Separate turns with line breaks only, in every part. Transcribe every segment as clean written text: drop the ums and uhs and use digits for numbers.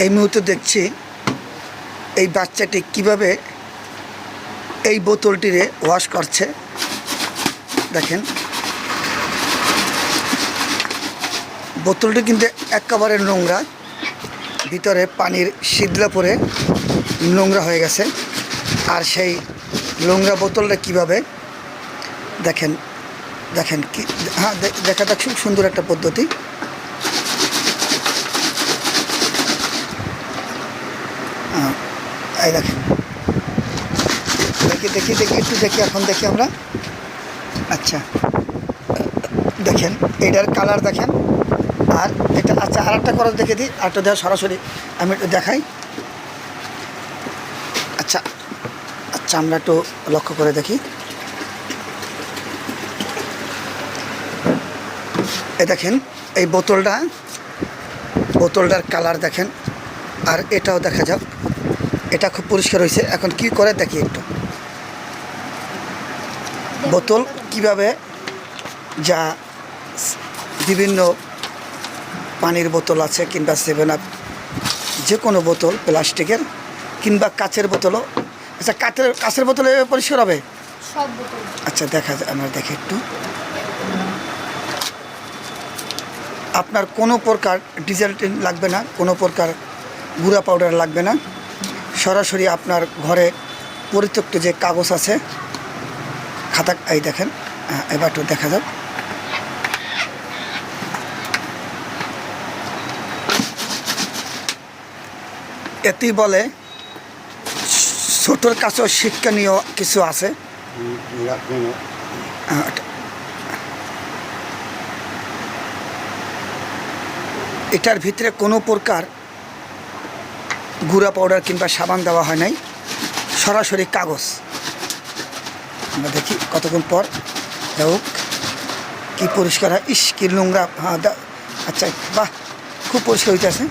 এই মুহূর্তে দেখছি এই বাচ্চাটি কিভাবে এই বোতলটিরে ওয়াশ করছে। দেখেন বোতলটি কিন্তু একেবারে নোংরা, ভিতরে পানির শীতলা পরে নোংরা হয়ে গেছে। আর সেই নোংরা বোতলটা কিভাবে দেখেন দেখেন কি, হ্যাঁ দেখাটা খুব সুন্দর একটা পদ্ধতি। এই দেখেন, দেখি দেখি দেখি একটু দেখি, এখন দেখি আমরা। আচ্ছা দেখেন এটার কালার দেখেন। আর এটা আচ্ছা আর একটা খরচ দেখে দিই, আরেকটা দেওয়া সরাসরি আমি একটু দেখাই। আচ্ছা আচ্ছা আমরা একটু লক্ষ্য করে দেখি। এই দেখেন এই বোতলটার কালার দেখেন। আর এটাও দেখা যাক, এটা খুব পরিষ্কার হয়েছে। এখন কি করে দেখি একটু, বোতল কিভাবে যা বিভিন্ন পানির বোতল আছে কিংবা 7 আপ, যে কোনো বোতল প্লাস্টিকের কিংবা কাচের বোতলও। আচ্ছা কাচের বোতলে পরিষ্কার হবে
সব বোতল।
আচ্ছা দেখা যায়, আমরা দেখি একটু। আপনার কোনো প্রকার ডিজেল লাগবে না, কোনো প্রকার গুঁড়া পাউডার লাগবে না। সরাসরি আপনার ঘরে পরিত্যক্ত যে কাগজ আছে, খাতা, এই দেখেন। এবার একটু দেখা যাক। এতেই বলে ছোটোর কাছেও শিক্ষণীয় কিছু আছে। এটার ভিতরে কোনো প্রকার গুঁড়া পাউডার কিংবা সাবান দেওয়া হয় নাই, সরাসরি কাগজ। আমরা দেখি কতক্ষণ পর হোক কি পরিষ্কার হয়। ইস কি নোংরা, হ্যাঁ আচ্ছা বাহ, খুব পরিষ্কার হইতেছে,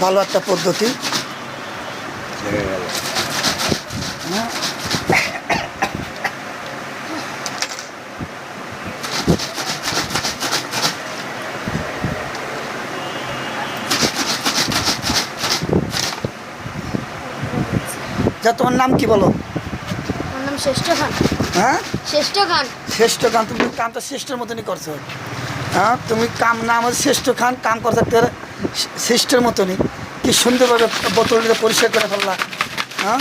ভালো একটা পদ্ধতি। যা তোমার নাম কি বলো?
আমার নাম শ্রেষ্ঠ খান।
হ্যাঁ
শ্রেষ্ঠ খান।
শ্রেষ্ঠ খান, তুমি কামটা শ্রেষ্ঠের মতনই করছো। হ্যাঁ তুমি কাম নাম হচ্ছে শ্রেষ্ঠ খান, কাম করতে শ্রেষ্ঠের মতনই। কি সুন্দরভাবে বোতলটা পরিষ্কার করে ফেললা। হ্যাঁ